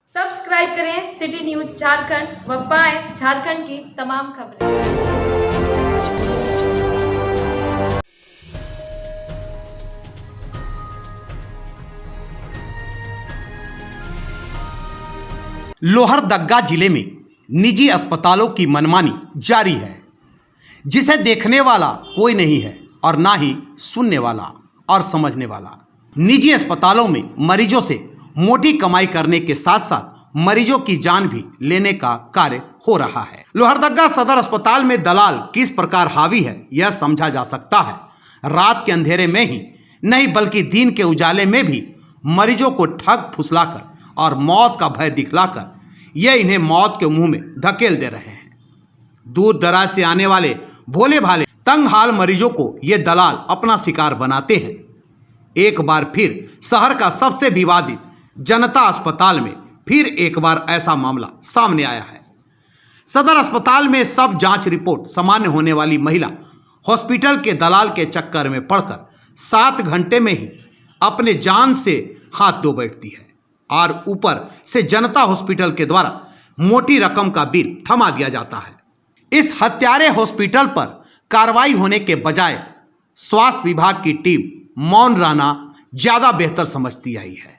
Subscribe करें city news Jharkhand व पाएं झारखंड की तमाम खबरें। लोहरदगा जिले में निजी अस्पतालों की मनमानी जारी है, जिसे देखने वाला कोई नहीं है और ना ही सुनने वाला और समझने वाला। निजी अस्पतालों में मरीजों से मोटी कमाई करने के साथ साथ मरीजों की जान भी लेने का कार्य हो रहा है। लोहरदगा सदर अस्पताल में दलाल किस प्रकार हावी है यह समझा जा सकता है। रात के अंधेरे में ही नहीं बल्कि दिन के उजाले में भी मरीजों को ठग फुसलाकर और मौत का भय दिखलाकर ये इन्हें मौत के मुंह में धकेल दे रहे हैं। दूर दराज से आने वाले भोले भाले तंग हाल मरीजों को ये दलाल अपना शिकार बनाते हैं। एक बार फिर शहर का सबसे विवादित जनता अस्पताल में फिर एक बार ऐसा मामला सामने आया है। सदर अस्पताल में सब जांच रिपोर्ट सामान्य होने वाली महिला हॉस्पिटल के दलाल के चक्कर में पड़कर 7 घंटे में ही अपने जान से हाथ धो बैठती है और ऊपर से जनता हॉस्पिटल के द्वारा मोटी रकम का बिल थमा दिया जाता है। इस हत्यारे हॉस्पिटल पर कार्रवाई होने के बजाय स्वास्थ्य विभाग की टीम मौन रहना ज्यादा बेहतर समझती आई है।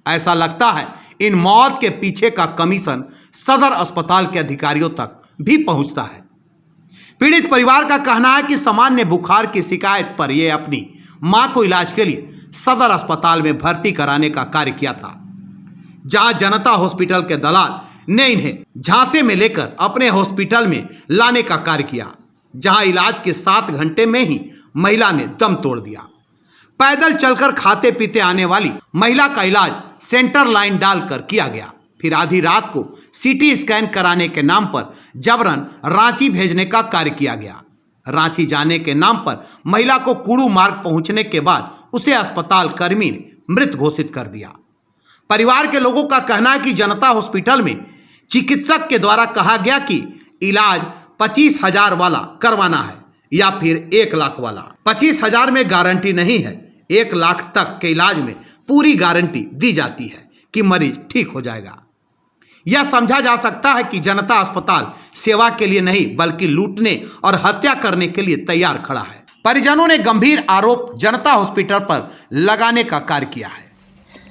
ऐसा लगता है इन मौत के पीछे का कमीशन सदर अस्पताल के अधिकारियों तक भी पहुंचता है। पीड़ित परिवार का कहना है कि सामान्य बुखार की शिकायत पर यह अपनी मां को इलाज के लिए सदर अस्पताल में भर्ती कराने का कार्य किया था, जहां जनता हॉस्पिटल के दलाल ने इन्हें झांसे में लेकर अपने हॉस्पिटल में लाने का कार्य किया, जहां इलाज के 7 घंटे में ही महिला ने दम तोड़ दिया। पैदल चलकर खाते पीते आने वाली महिला का इलाज सेंटर लाइन डालकर किया गया। फिर आधी रात को सीटी स्कैन कराने के नाम पर जबरन रांची भेजने का कार्य किया गया। रांची जाने के नाम पर महिला को कुड़ू मार्ग पहुंचने के बाद उसे अस्पताल कर्मी ने मृत घोषित कर दिया। परिवार के लोगों का कहना है कि जनता हॉस्पिटल में चिकित्सक के द्वारा कहा गया कि इलाज 25,000 वाला करवाना है या फिर 1 लाख वाला। 25,000 में गारंटी नहीं है, 1 लाख तक के इलाज में पूरी गारंटी दी जाती है कि मरीज ठीक हो जाएगा। यह समझा जा सकता है कि जनता अस्पताल सेवा के लिए नहीं बल्कि लूटने और हत्या करने के लिए तैयार खड़ा है। परिजनों ने गंभीर आरोप जनता हॉस्पिटल पर लगाने का कार्य किया है।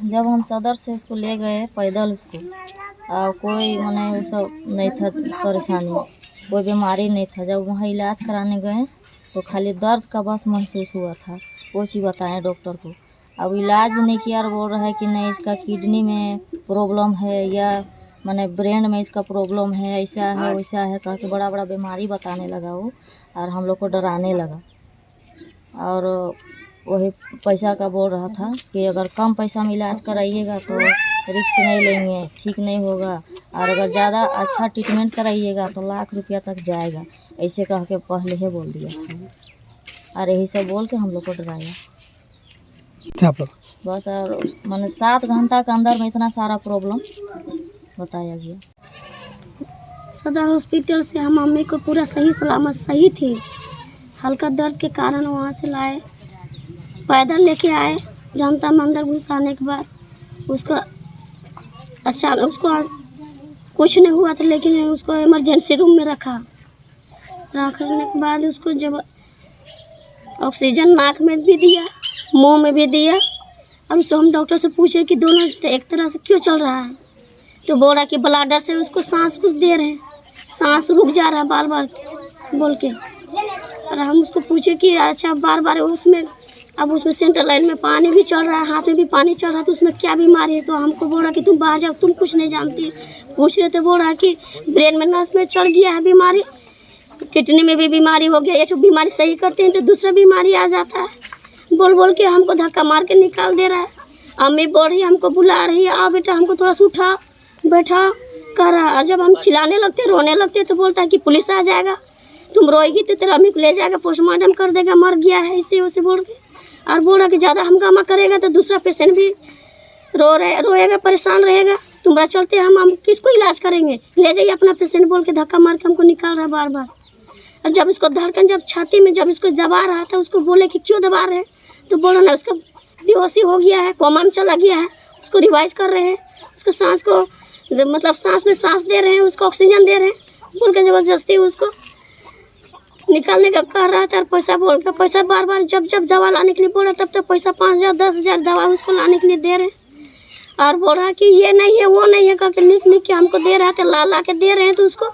जब हम सदर से उसको ले गए पैदल उसको कोई मने वो सब नहीं था, परेशानी कोई बीमारी नहीं था। जब वहाँ इलाज कराने गए तो खाली दर्द का बस महसूस हुआ था, वो चीज़ बताएं डॉक्टर को। अब इलाज भी नहीं किया और बोल रहा है कि नहीं इसका किडनी में प्रॉब्लम है या माने ब्रेन में इसका प्रॉब्लम है, ऐसा है वैसा है कह के बड़ा बड़ा बीमारी बताने लगा वो, और हम लोग को डराने लगा। और वही पैसा का बोल रहा था कि अगर कम पैसा में इलाज कराइएगा तो रिस्क नहीं लेंगे, ठीक नहीं होगा, और अगर ज़्यादा अच्छा ट्रीटमेंट कराइएगा तो लाख रुपया तक जाएगा, ऐसे कह के पहले ही बोल दिया था। और यही सब बोल के हम लोग को डराया बस। और मैंने 7 घंटा के अंदर में इतना सारा प्रॉब्लम बताया गया। सदर हॉस्पिटल से हम मम्मी को पूरा सही सलामत सही थी, हल्का दर्द के कारण वहाँ से लाए, पैदल लेके आए। जनता में अंदर घुसाने के बाद उसको अच्छा उसको कुछ नहीं हुआ था, लेकिन उसको इमरजेंसी रूम में रखने के बाद उसको जब ऑक्सीजन नाक में भी दिया, मुंह में भी दिया। अब उससे हम डॉक्टर से पूछे कि दोनों एक तरह से क्यों चल रहा है, तो बोल रहा कि ब्लडर से उसको सांस कुछ दे रहे हैं, सांस रुक जा रहा है बार बार बोल के। और हम उसको पूछे कि अच्छा बार बार उसमें अब उसमें सेंट्रल लाइन में पानी भी चल रहा है, हाथ में भी पानी चल रहा है, तो उसमें क्या बीमारी है। तो हमको बोल रहा कि तुम बाहर जाओ, तुम कुछ नहीं जानती। पूछ रहे थे, बोल रहा कि ब्रेन में नस में चढ़ गया है बीमारी, किडनी में भी बीमारी हो गया, ये जो बीमारी सही करते हैं तो दूसरा बीमारी आ जाता है। बोल बोल के हमको धक्का मार के निकाल दे रहा है। अम्मी बोल रही हमको बुला रही है, आओ बेटा हमको थोड़ा सा उठा बैठा कर रहा। और जब हम चिल्लाने लगते रोने लगते तो बोलता है कि पुलिस आ जाएगा, तुम रोएगी तो तेरा अम्मी को ले जाएगा, पोस्टमार्टम कर देगा, मर गया है, इसे उसे बोल के। और बोल रहा कि ज़्यादा हंगामा करेगा तो दूसरा पेशेंट भी रोएगा, परेशान रहेगा, तुम्हारा चलते हम किसको इलाज करेंगे, ले जाइए अपना पेशेंट बोल के धक्का मार के हमको निकाल रहा बार बार। और जब इसको धड़कन जब छाती में जब इसको दबा रहा था, उसको बोले कि क्यों दबा रहे हैं, तो बोला ना उसका बेहोशी हो गया है, कोमा में चला गया है, उसको रिवाइज कर रहे हैं, उसको सांस को मतलब सांस में सांस दे रहे हैं, उसको ऑक्सीजन दे रहे हैं बोल के ज़बरदस्ती उसको निकालने का कह रहा था। और पैसा बोल के पैसा बार बार जब जब दवा लाने के लिए बोला तब तक पैसा 5,000 10,000 दवा उसको लाने के लिए दे रहे हैं। और बोल रहा कि ये नहीं है वो नहीं है करके लिख के हमको दे रहा था, ला के दे रहे हैं तो उसको।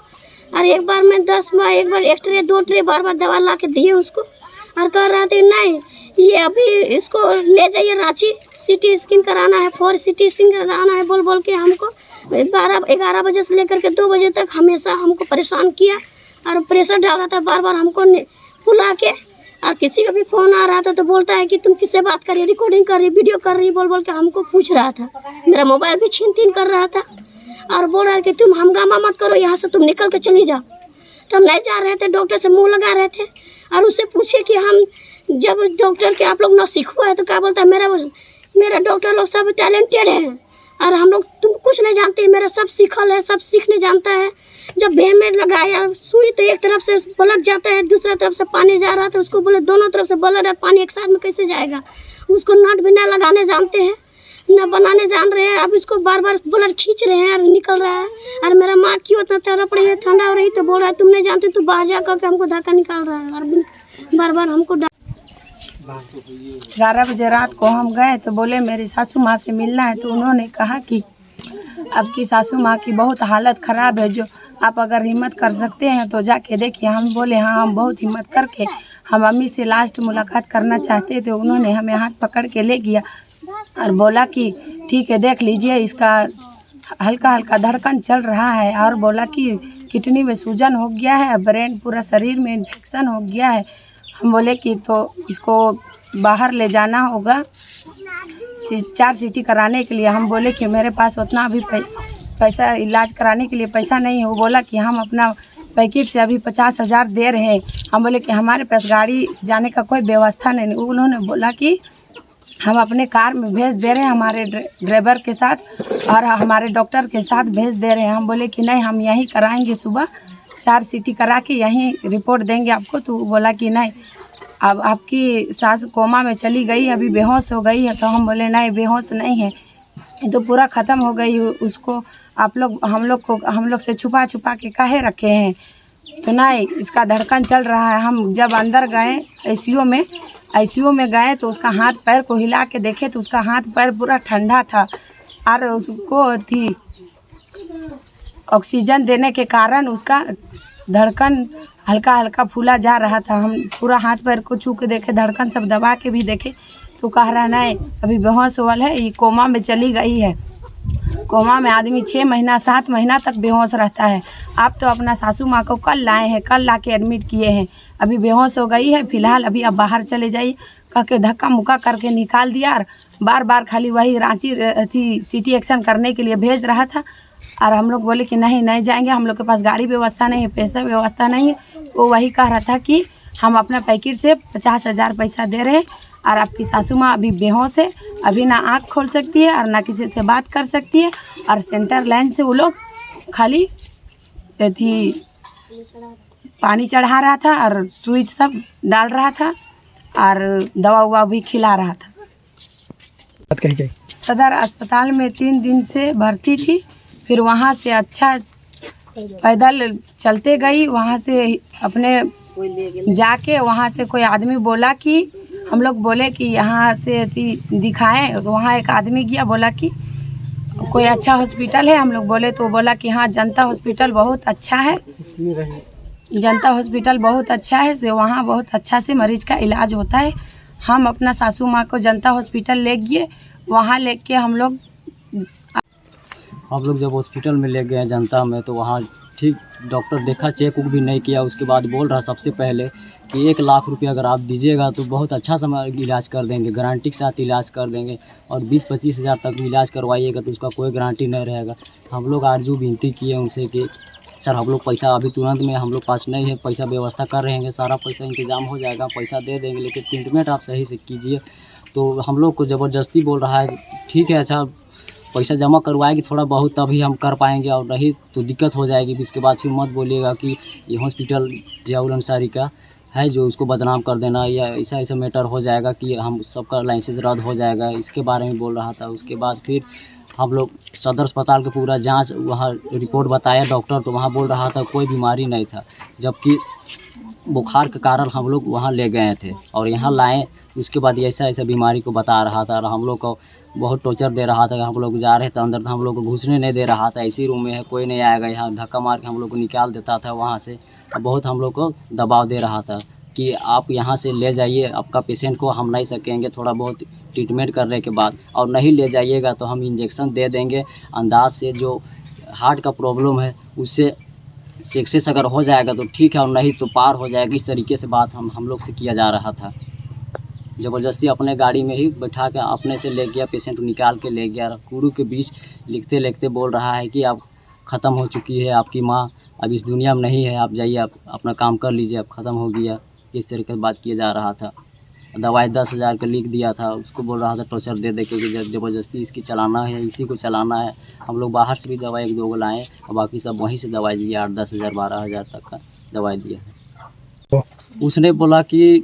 और एक बार में 10 बार, एक बार 1 ट्रे 2 ट्रे बार दवा ला के दिए उसको। और कह रहा था नहीं ये अभी इसको ले जाइए रांची, CT स्कैन कराना है, 4 CT स्कैन कराना है बोल के हमको 11 बजे से लेकर के 2 बजे तक हमेशा हमको परेशान किया। और प्रेशर डाला था बार बार हमको बुला के। और किसी का भी फ़ोन आ रहा था तो बोलता है कि तुम किससे बात कर रही, रिकॉर्डिंग कर रही, वीडियो कर रही बोल के हमको पूछ रहा था। मेरा मोबाइल भी छीन कर रहा था। और बोल रहा है कि तुम हंगामा मत करो, यहाँ से तुम निकल के चली जाओ। तो हम नहीं जा रहे थे, डॉक्टर से मुँह लगा रहे थे। और उससे पूछे कि हम जब डॉक्टर के आप लोग नौसिख हुआ है तो क्या बोलता है, मेरा डॉक्टर लोग सब टैलेंटेड है और हम लोग तुम कुछ नहीं जानते, मेरा सब सीखल है, सब सीखने जानता है। जब भेम में लगाया सुई तो एक तरफ से ब्लड जाता है, दूसरा तरफ से पानी जा रहा था। उसको बोले दोनों तरफ से ब्लड और पानी एक साथ में कैसे जाएगा। उसको नट भी ना लगाने जानते हैं, ना बनाने जान रहे हैं। अब इसको बार बार ब्लड खींच रहे हैं और निकल रहा है। और मेरा माँ क्यों इतना तड़प रही है, ठंडा हो रही तो बोल रहा है तुम नहीं जानते, तू बाहर जा करके हमको धक्का निकाल रहा है। और बार बार हमको 11 बजे रात को हम गए तो बोले मेरी सासू माँ से मिलना है। तो उन्होंने कहा कि अब की सासू माँ की बहुत हालत ख़राब है, जो आप अगर हिम्मत कर सकते हैं तो जाके देखिए। हम बोले हाँ, हम बहुत हिम्मत करके हम अम्मी से लास्ट मुलाकात करना चाहते थे। उन्होंने हमें हाथ पकड़ के ले गया और बोला कि ठीक है देख लीजिए, इसका हल्का हल्का धड़कन चल रहा है। और बोला कि किडनी में सूजन हो गया है, ब्रेन पूरा शरीर में इन्फेक्शन हो गया है। हम बोले कि तो इसको बाहर ले जाना होगा 4 CT कराने के लिए। हम बोले कि मेरे पास उतना अभी पैसा इलाज कराने के लिए पैसा नहीं है। वो बोला कि हम अपना पैकेट से अभी 50,000 दे रहे हैं। हम बोले कि हमारे पास गाड़ी जाने का कोई व्यवस्था नहीं। उन्होंने बोला कि हम अपने कार में भेज दे रहे हैं, हमारे ड्राइवर के साथ और हमारे डॉक्टर के साथ भेज दे रहे हैं। हम बोले कि नहीं, हम यहीं कराएंगे, सुबह 4 CT करा के यहीं रिपोर्ट देंगे आपको। तो बोला कि नहीं, अब आपकी सास कोमा में चली गई, अभी बेहोश हो गई है। तो हम बोले नहीं, बेहोश नहीं है, तो पूरा ख़त्म हो गई। उसको आप लोग हम लोग से छुपा के काहे रखे हैं। तो नहीं, इसका धड़कन चल रहा है। हम जब अंदर गए ICU में गए तो उसका हाथ पैर को हिला के देखे तो उसका हाथ पैर पूरा ठंडा था। और उसको थी ऑक्सीजन देने के कारण उसका धड़कन हल्का हल्का फूला जा रहा था। हम पूरा हाथ पैर को छू के देखे, धड़कन सब दबा के भी देखे तो कह रहा नहीं, अभी बेहोश होल है, ये कोमा में चली गई है। कोमा में आदमी 6 महीना 7 महीना तक बेहोश रहता है। आप तो अपना सासू माँ को कल लाए हैं, कल ला के एडमिट किए हैं, अभी बेहोश हो गई है, फ़िलहाल अभी आप बाहर चले जाइए कह के धक्का मुक्का करके निकाल दिया। और बार बार खाली वही रांची थी CT एक्शन करने के लिए भेज रहा था। और हम लोग बोले कि नहीं जाएंगे, हम लोग के पास गाड़ी व्यवस्था नहीं है, पैसा व्यवस्था नहीं है। वो वही कह रहा था कि हम अपना पैकेट से 50,000 पैसा दे रहे हैं और आपकी सासू माँ अभी बेहोश है, अभी ना आँख खोल सकती है और ना किसी से बात कर सकती है। और सेंटर लाइन से वो लोग खाली थी पानी चढ़ा रहा था और सुई सब डाल रहा था और दवा उवा भी खिला रहा था। सदर अस्पताल में 3 दिन से भर्ती थी। फिर वहाँ से अच्छा पैदल चलते गई, वहाँ से अपने जाके वहाँ से कोई आदमी बोला कि हम लोग बोले कि यहाँ से दिखाएं। वहाँ एक आदमी गया, बोला कि कोई अच्छा हॉस्पिटल है। हम लोग बोले तो बोला कि हाँ, जनता हॉस्पिटल बहुत अच्छा है, जनता हॉस्पिटल बहुत अच्छा है, से वहाँ बहुत अच्छा से मरीज का इलाज होता है। हम अपना सासू माँ को जनता हॉस्पिटल ले गए। वहाँ लेके हम लोग जब हॉस्पिटल में ले गए जनता में तो वहाँ ठीक डॉक्टर देखा, चेक उक भी नहीं किया। उसके बाद बोल रहा सबसे पहले कि 1 लाख रुपया अगर आप दीजिएगा तो बहुत अच्छा समय इलाज कर देंगे, गारंटी के साथ इलाज कर देंगे। और 20-25 हज़ार तक इलाज करवाइएगा तो उसका कोई गारंटी नहीं रहेगा। हम लोग आरजू विनती किए उनसे कि सर हम लोग पैसा अभी तुरंत में हम लोग पास नहीं है, पैसा व्यवस्था कर रहेंगे, सारा पैसा इंतजाम हो जाएगा, पैसा दे देंगे, लेकिन ट्रीटमेंट आप सही से कीजिए। तो हम लोग को ज़बरदस्ती बोल रहा है ठीक है, अच्छा पैसा जमा करवाएगी थोड़ा बहुत तभी हम कर पाएंगे, और नहीं तो दिक्कत हो जाएगी। इसके बाद फिर मत बोलिएगा कि ये हॉस्पिटल जियाउल अंसारी का है जो उसको बदनाम कर देना या ऐसा मैटर हो जाएगा कि हम सबका लाइसेंस रद्द हो जाएगा, इसके बारे में बोल रहा था। उसके बाद फिर हम लोग सदर अस्पताल के पूरा जांच वहाँ रिपोर्ट बताया डॉक्टर, तो वहाँ बोल रहा था कोई बीमारी नहीं था, जबकि बुखार के कारण हम लोग वहाँ ले गए थे और यहाँ लाए। उसके बाद ऐसा ऐसा बीमारी को बता रहा था और हम लोग को बहुत टॉर्चर दे रहा था। हम लोग जा रहे थे अंदर तो हम लोग को घुसने नहीं दे रहा था, इसी रूम में है, कोई नहीं आएगा, यहाँ धक्का मार के हम लोग को निकाल देता था वहाँ से। बहुत हम लोग को दबाव दे रहा था कि आप यहाँ से ले जाइए, आपका पेशेंट को हम नहीं सकेंगे थोड़ा बहुत ट्रीटमेंट करने के बाद, और नहीं ले जाइएगा तो हम इंजेक्शन दे देंगे अंदाज से। जो हार्ट का प्रॉब्लम है उससे सक्सेस अगर हो जाएगा तो ठीक है, और नहीं तो पार हो जाएगा। इस तरीके से बात हम लोग से किया जा रहा था। ज़बरदस्ती अपने गाड़ी में ही बैठा के अपने से ले गया, पेशेंट को निकाल के ले गया। कुरू के बीच लिखते लिखते बोल रहा है कि अब ख़त्म हो चुकी है आपकी माँ, अब इस दुनिया में नहीं है, आप जाइए, आप अपना काम कर लीजिए, अब ख़त्म हो गया। इस तरीके से बात किया जा रहा था। दवाई 10,000 का लिख दिया था, उसको बोल रहा था टॉर्चर दे के कि ज़बरदस्ती इसकी चलाना है, इसी को चलाना है। हम लोग बाहर से भी दवाई 1-2 को लाए और बाकी सब वहीं से दवाई दिया, 8-10 हज़ार 12,000 तक का दवाई दिया है। उसने बोला कि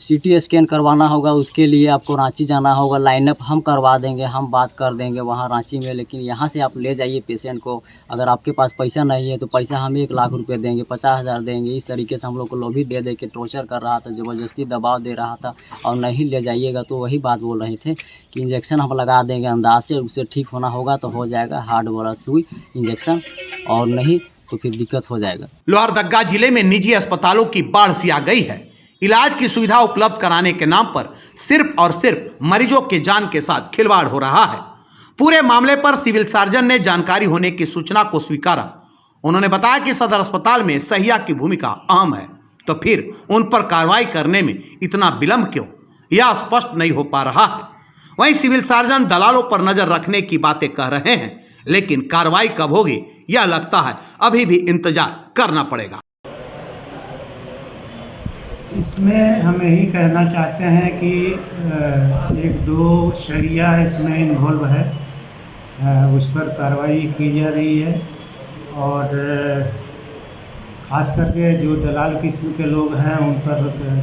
CT स्कैन करवाना होगा, उसके लिए आपको रांची जाना होगा, लाइनअप हम करवा देंगे, हम बात कर देंगे वहाँ रांची में, लेकिन यहाँ से आप ले जाइए पेशेंट को। अगर आपके पास पैसा नहीं है तो पैसा हम 1 लाख रुपये देंगे, 50,000 देंगे। इस तरीके से हम लोग को लोभी दे के टॉर्चर कर रहा था, ज़बरदस्ती दबाव दे रहा था। और नहीं ले जाइएगा तो वही बात बोल रहे थे कि इंजेक्शन हम लगा देंगे अंदाज से, उससे ठीक होना होगा तो हो जाएगा, हार्ड वाला सुई इंजेक्शन, और नहीं तो फिर दिक्कत हो जाएगा। लोहरदगा जिले में निजी अस्पतालों की बाढ़ सी आ गई है। इलाज की सुविधा उपलब्ध कराने के नाम पर सिर्फ और सिर्फ मरीजों के जान के साथ खिलवाड़ हो रहा है। पूरे मामले पर सिविल सर्जन ने जानकारी होने की सूचना को स्वीकारा। उन्होंने बताया कि सदर अस्पताल में सहिया की भूमिका अहम है, तो फिर उन पर कार्रवाई करने में इतना विलंब क्यों, यह स्पष्ट नहीं हो पा रहा है। वहीं सिविल सर्जन दलालों पर नजर रखने की बातें कह रहे हैं, लेकिन कार्रवाई कब होगी यह लगता है अभी भी इंतजार करना पड़ेगा। इसमें हम यही कहना चाहते हैं कि 1-2 शरिया इसमें इन्वॉल्व है, उस पर कार्रवाई की जा रही है। और ख़ास करके जो दलाल किस्म के लोग हैं उन पर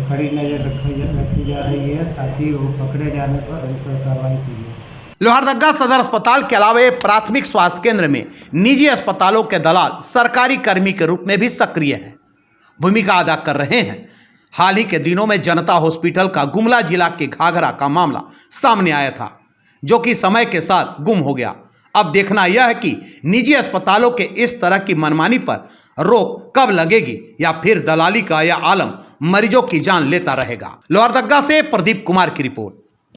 कड़ी नज़र रखी जा रही है, ताकि वो पकड़े जाने पर उन पर कार्रवाई की जाए। लोहरदगा सदर अस्पताल के अलावा प्राथमिक स्वास्थ्य केंद्र में निजी अस्पतालों के दलाल सरकारी कर्मी के रूप में भी सक्रिय हैं, भूमिका अदा कर रहे हैं। हाल ही के दिनों में जनता हॉस्पिटल का गुमला जिला के घाघरा का मामला सामने आया था, जो कि समय के साथ गुम हो गया। अब देखना यह है कि निजी अस्पतालों के इस तरह की मनमानी पर रोक कब लगेगी, या फिर दलाली का यह आलम मरीजों की जान लेता रहेगा। लोहरदगा से प्रदीप कुमार की रिपोर्ट।